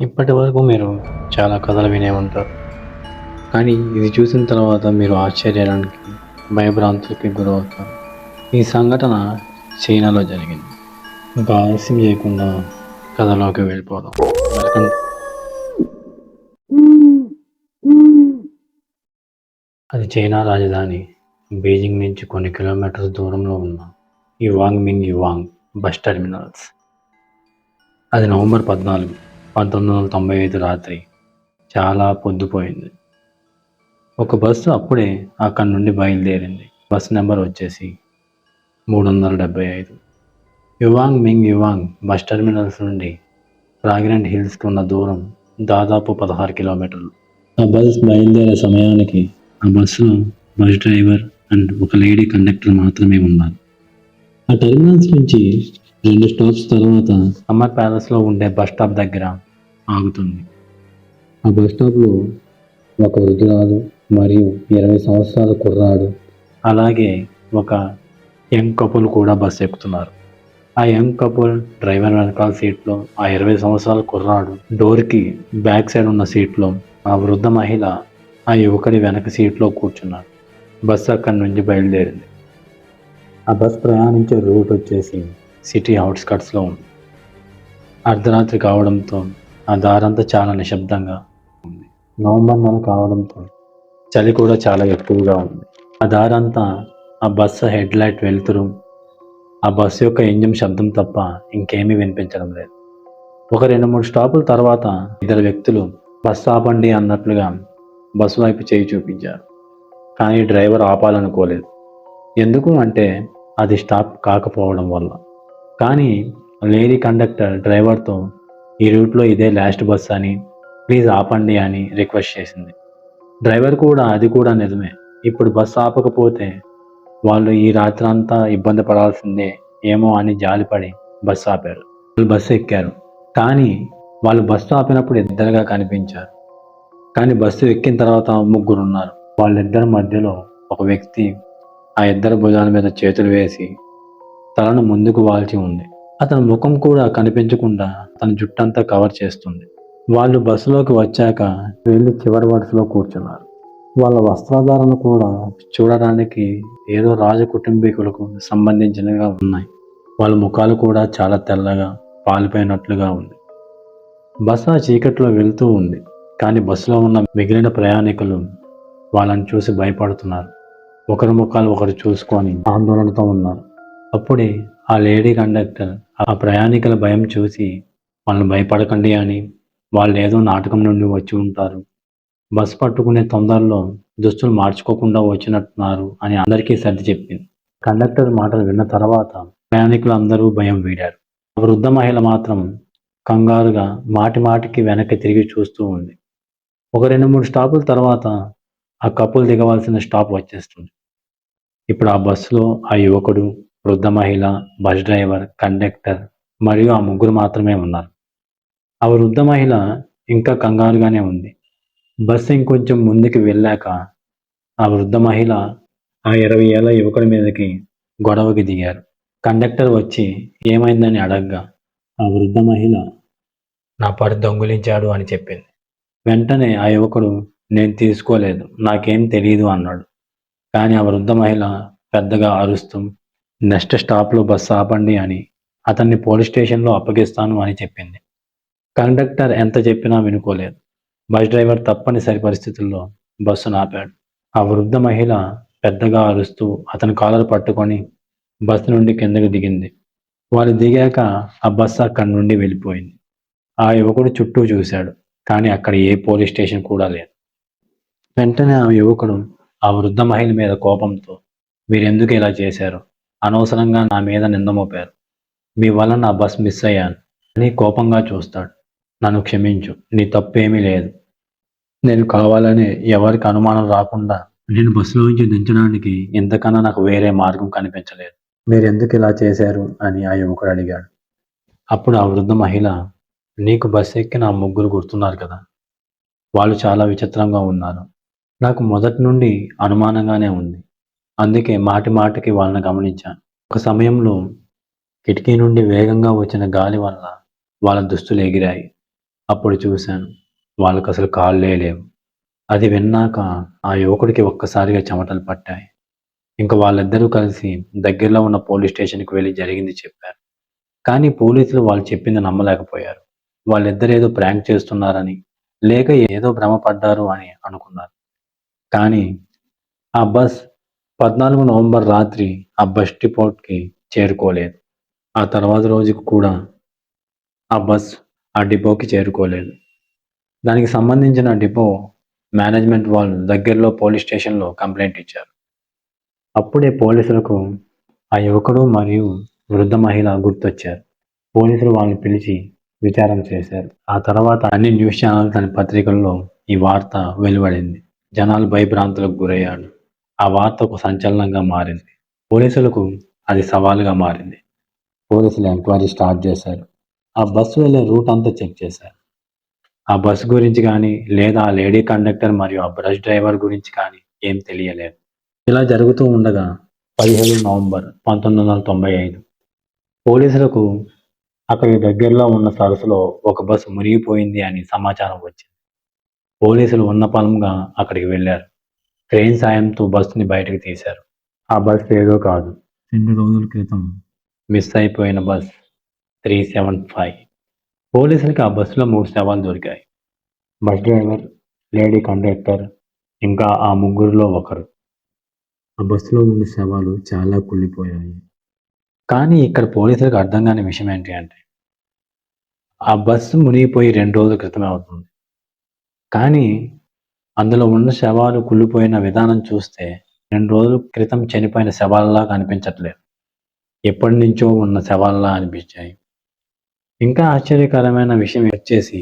ఇప్పటి వరకు మీరు చాలా కథలు వినే ఉంటారు. కానీ ఇది చూసిన తర్వాత మీరు ఆశ్చర్యానికి, భయభ్రాంతులకి గురవుతారు. ఈ సంఘటన చైనాలో జరిగింది. ఇంకా ఆలస్యం చేయకుండా కథలోకి వెళ్ళిపోదాం. వెల్కమ్. అది చైనా రాజధాని బీజింగ్ నుంచి కొన్ని కిలోమీటర్ల దూరంలో ఉన్న యువాంగ్ బస్ టెర్మినల్స్. అది నవంబర్ 14, 1995 రాత్రి. చాలా పొద్దుపోయింది. ఒక బస్సు అప్పుడే అక్కడి నుండి బయలుదేరింది. బస్ నెంబర్ వచ్చేసి 375. యువాంగ్ బస్ టెర్మినల్స్ నుండి ఫ్రాగ్రెంట్ హిల్స్కి ఉన్న దూరం దాదాపు 16 కిలోమీటర్లు. ఆ బస్ బయలుదేరే సమయానికి ఆ బస్సులో బస్ డ్రైవర్ అండ్ ఒక లేడీ కండక్టర్ మాత్రమే ఉన్నారు. ఆ టెర్మినల్స్ నుంచి 2 స్టాప్స్ తర్వాత సమ్మర్ ప్యాలెస్లో ఉండే బస్ స్టాప్ దగ్గర ఆగుతుంది. ఆ బస్ స్టాప్లో ఒక వృద్ధురాలు మరియు 20 సంవత్సరాల కుర్రాడు, అలాగే ఒక యంగ్ కపుల్ కూడా బస్ ఎక్కుతున్నారు. ఆ యంగ్ కపుల్ డ్రైవర్ వెనకాల సీట్లో, ఆ 20 సంవత్సరాల కుర్రాడు డోర్కి బ్యాక్ సైడ్ ఉన్న సీట్లో, ఆ వృద్ధ మహిళ ఆ యువకుడి వెనక సీట్లో కూర్చున్నారు. బస్సు అక్కడి నుంచి బయలుదేరింది. ఆ బస్ ప్రయాణించే రూట్ వచ్చేసి సిటీ అవుట్స్కట్స్లో ఉంది. అర్ధరాత్రి కావడంతో ఆ దారంతా చాలా నిశ్శబ్దంగా ఉంది. నవంబర్ నెల కావడంతో చలి కూడా చాలా ఎక్కువగా ఉంది. ఆ దారంతా ఆ బస్సు హెడ్ లైట్ వెలుతురు, ఆ బస్సు యొక్క ఇంజిన్ శబ్దం తప్ప ఇంకేమీ వినిపించడం లేదు. ఒక 2-3 స్టాపుల తర్వాత 2 వ్యక్తులు బస్సు ఆపండి అన్నట్లుగా బస్సు వైపు చేయి చూపించారు. కానీ డ్రైవర్ ఆపాలనుకోలేదు. ఎందుకు అంటే అది స్టాప్ కాకపోవడం వల్ల. కానీ లేడీ కండక్టర్ డ్రైవర్తో ఈ రూట్లో ఇదే లాస్ట్ బస్ అని, ప్లీజ్ ఆపండి అని రిక్వెస్ట్ చేసింది. డ్రైవర్ కూడా అది కూడా నిజమే, ఇప్పుడు బస్సు ఆపకపోతే వాళ్ళు ఈ రాత్రి అంతా ఇబ్బంది పడాల్సిందే ఏమో అని జాలిపడి బస్సు ఆపారు. వాళ్ళు బస్సు ఎక్కారు. కానీ వాళ్ళు బస్సు ఆపినప్పుడు ఇద్దరుగా కనిపించారు. కానీ బస్సు ఎక్కిన తర్వాత 3 ఉన్నారు. వాళ్ళిద్దరి మధ్యలో ఒక వ్యక్తి ఆ ఇద్దరు భుజాల మీద చేతులు వేసి తలను ముందుకు వాల్చి ఉంది. అతని ముఖం కూడా కనిపించకుండా తన జుట్టంతా కవర్ చేస్తుంది. వాళ్ళు బస్సులోకి వచ్చాక వెళ్ళి చివరి వరుసలో కూర్చున్నారు. వాళ్ళ వస్త్రధారణ కూడా చూడడానికి ఏదో రాజ కుటుంబీకులకు సంబంధించినవిగా ఉన్నాయి. వాళ్ళ ముఖాలు కూడా చాలా తెల్లగా పాలిపోయినట్లుగా ఉంది. బస్సు ఆ చీకట్లో వెళ్తూ ఉంది. కానీ బస్సులో ఉన్న మిగిలిన ప్రయాణికులు వాళ్ళని చూసి భయపడుతున్నారు. ఒకరి ముఖాలు ఒకరు చూసుకొని ఆందోళనతో ఉన్నారు. అప్పుడే ఆ లేడీ కండక్టర్ ఆ ప్రయాణికుల భయం చూసి వాళ్ళని భయపడకండి అని, వాళ్ళు ఏదో నాటకం నుండి వచ్చి ఉంటారు, బస్సు పట్టుకునే తొందరలో దుస్తులు మార్చుకోకుండా వచ్చినట్టున్నారు అని అందరికీ సర్ది చెప్పింది. కండక్టర్ మాటలు విన్న తర్వాత ప్రయాణికులు అందరూ భయం వీడారు. వృద్ధ మహిళ మాత్రం కంగారుగా మాటికి వెనక్కి తిరిగి చూస్తూ ఉంది. ఒక 2-3 స్టాపుల తర్వాత ఆ కపుల్ దిగవలసిన స్టాప్ వచ్చేస్తుంది. ఇప్పుడు ఆ బస్సులో ఆ యువకుడు, వృద్ధ మహిళ, బస్ డ్రైవర్, కండక్టర్ మరియు ఆ 3 మాత్రమే ఉన్నారు. ఆ వృద్ధ మహిళ ఇంకా కంగారుగానే ఉంది. బస్సు ఇంకొంచెం ముందుకు వెళ్ళాక ఆ వృద్ధ మహిళ ఆ 20 ఏళ్ల యువకుడి మీదకి గొడవకి దిగారు. కండక్టర్ వచ్చి ఏమైందని అడగ్గా ఆ వృద్ధ మహిళ నా పర్స్ దొంగిలించాడు అని చెప్పింది. వెంటనే ఆ యువకుడు నేను తీసుకోలేదు, నాకేం తెలియదు అన్నాడు. కానీ ఆ వృద్ధ మహిళ పెద్దగా అరుస్తూ నెక్స్ట్ స్టాప్లో బస్సు ఆపండి అని, అతన్ని పోలీస్ స్టేషన్లో అప్పగిస్తాను అని చెప్పింది. కండక్టర్ ఎంత చెప్పినా వినుకోలేదు. బస్ డ్రైవర్ తప్పనిసరి పరిస్థితుల్లో బస్సును ఆపాడు. ఆ వృద్ధ మహిళ పెద్దగా అరుస్తూ అతని కాలర్ పట్టుకొని బస్సు నుండి కిందకి దిగింది. వాళ్ళు దిగాక ఆ బస్సు అక్కడి నుండి వెళ్ళిపోయింది. ఆ యువకుడు చుట్టూ చూశాడు, కానీ అక్కడ ఏ పోలీస్ స్టేషన్ కూడా లేదు. వెంటనే ఆ యువకుడు ఆ వృద్ధ మహిళ మీద కోపంతో మీరెందుకు ఇలా చేశారు, అనవసరంగా నా మీద నింద మోపారు, మీ వల్ల నా బస్ మిస్ అయ్యాను అని కోపంగా చూస్తాడు. నన్ను క్షమించు, నీ తప్పేమీ లేదు, నేను కావాలని ఎవరికి అనుమానం రాకుండా నేను బస్సులోంచి దించడానికి ఇంతకన్నా నాకు వేరే మార్గం కనిపించలేదు, మీరెందుకు ఇలా చేశారు అని ఆ యువకుడు అడిగాడు. అప్పుడు ఆ వృద్ధ మహిళ నీకు బస్సు ఎక్కిన ఆ 3 గుర్తున్నారు కదా, వాళ్ళు చాలా విచిత్రంగా ఉన్నారు, నాకు మొదటి నుండి అనుమానంగానే ఉంది, అందుకే మాటికి వాళ్ళని గమనించాను. ఒక సమయంలో కిటికీ నుండి వేగంగా వచ్చిన గాలి వల్ల వాళ్ళ దుస్తులు ఎగిరాయి. అప్పుడు చూశాను. వాళ్ళకసలు కాళ్ళే లేవు. అది విన్నాక ఆ యువకుడికి ఒక్కసారిగా చెమటలు పట్టాయి. ఇంక వాళ్ళిద్దరూ కలిసి దగ్గరలో ఉన్న పోలీస్ స్టేషన్‌కి వెళ్లి జరిగింది చెప్పారు. కానీ పోలీసులు వాళ్ళు చెప్పింది నమ్మలేకపోయారు. వాళ్ళిద్దరేదో ప్రాంక్ చేస్తున్నారని, లేక ఏదో భ్రమ పడ్డారు అని అనుకున్నారు. కానీ ఆ బస్ 14 నవంబర్ రాత్రి ఆ బస్ డిపోట్‌కి చేరుకోలేదు. ఆ తర్వాత రోజుకి కూడా ఆ బస్ ఆ డిపోకి చేరుకోలేదు. దానికి సంబంధించిన డిపో మేనేజ్మెంట్ వాళ్ళు దగ్గరలో పోలీస్ స్టేషన్‌లో కంప్లెయింట్ ఇచ్చారు. అప్పుడే పోలీసులకు ఆ యువకుడు మరియు వృద్ధ మహిళ గుర్తొచ్చారు. పోలీసులు వాళ్ళని పిలిచి విచారణ చేశారు. ఆ తర్వాత అన్ని న్యూస్ ఛానల్స్ అండ్ పత్రికల్లో ఈ వార్త వెలువడింది. జనాలు భయభ్రాంతులకు గురయ్యారు. ఆ వార్త ఒక సంచలనంగా మారింది. పోలీసులకు అది సవాలుగా మారింది. పోలీసులు ఎంక్వైరీ స్టార్ట్ చేశారు. ఆ బస్సు వెళ్ళే రూట్ అంతా చెక్ చేశారు. ఆ బస్సు గురించి కానీ, లేదా ఆ లేడీ కండక్టర్ మరియు ఆ బస్ డ్రైవర్ గురించి కానీ ఏం తెలియలేదు. ఇలా జరుగుతూ ఉండగా 17 నవంబర్ 1995 పోలీసులకు అక్కడికి దగ్గరలో ఉన్న సరస్సులో ఒక బస్సు మునిగిపోయింది అని సమాచారం వచ్చింది. పోలీసులు ఉన్నపళంగా అక్కడికి వెళ్లారు. క్రేన్ సాయంతో బస్సుని బయటకు తీశారు. ఆ బస్ ఏదో కాదు. 2 రోజుల క్రితం మిస్ అయిపోయిన బస్ 375. పోలీసులకి ఆ బస్సులో 3 శవాలు దొరికాయి. బస్ డ్రైవర్, లేడీ కండక్టర్, ఇంకా ఆ ముగ్గురిలో ఒకరు. ఆ బస్సులో ఉన్న శవాలు చాలా కుళ్ళిపోయాయి. కానీ ఇక్కడ పోలీసులకు అర్థం కాని విషయం ఏంటి అంటే, ఆ బస్సు మునిగిపోయి 2 రోజుల క్రితమే అవుతుంది. కానీ అందులో ఉన్న శవాలు కుళ్ళిపోయిన విధానం చూస్తే 2 రోజుల క్రితం చనిపోయిన శవాల్లా కనిపించట్లేదు. ఎప్పటినుంచో ఉన్న శవాల్లా అనిపించాయి. ఇంకా ఆశ్చర్యకరమైన విషయం వచ్చేసి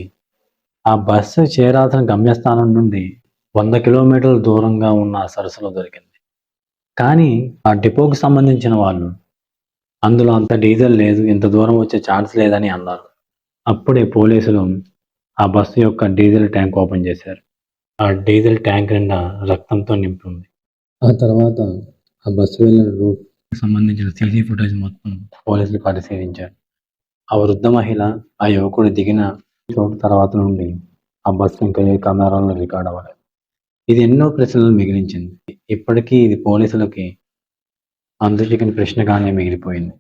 ఆ బస్సు చేరాల్సిన గమ్యస్థానం నుండి 100 కిలోమీటర్ల దూరంగా ఉన్న ఆ సరస్సులో దొరికింది. కానీ ఆ డిపోకి సంబంధించిన వాళ్ళు అందులో అంత డీజిల్ లేదు, ఇంత దూరం వచ్చే ఛాన్స్ లేదని అన్నారు. అప్పుడే పోలీసులు ఆ బస్సు యొక్క డీజిల్ ట్యాంక్ ఓపెన్ చేశారు. ఆ డీజిల్ ట్యాంక్ నిండా రక్తంతో నింపి ఉంది. ఆ తర్వాత ఆ బస్సు వెళ్ళిన రూట్ సంబంధించిన సీసీ ఫుటేజ్ మొత్తం పోలీసులు పరిశీలించారు. ఆ వృద్ధ మహిళ, ఆ యువకుడు దిగిన చోటు తర్వాత నుండి ఆ బస్సు ఇంకా ఏ కెమెరాలో రికార్డ్ అవ్వలేదు. ఇది ఎన్నో ప్రశ్నలను మిగిలించింది. ఇప్పటికీ ఇది పోలీసులకి అంతుచిక్కని ప్రశ్నగానే మిగిలిపోయింది.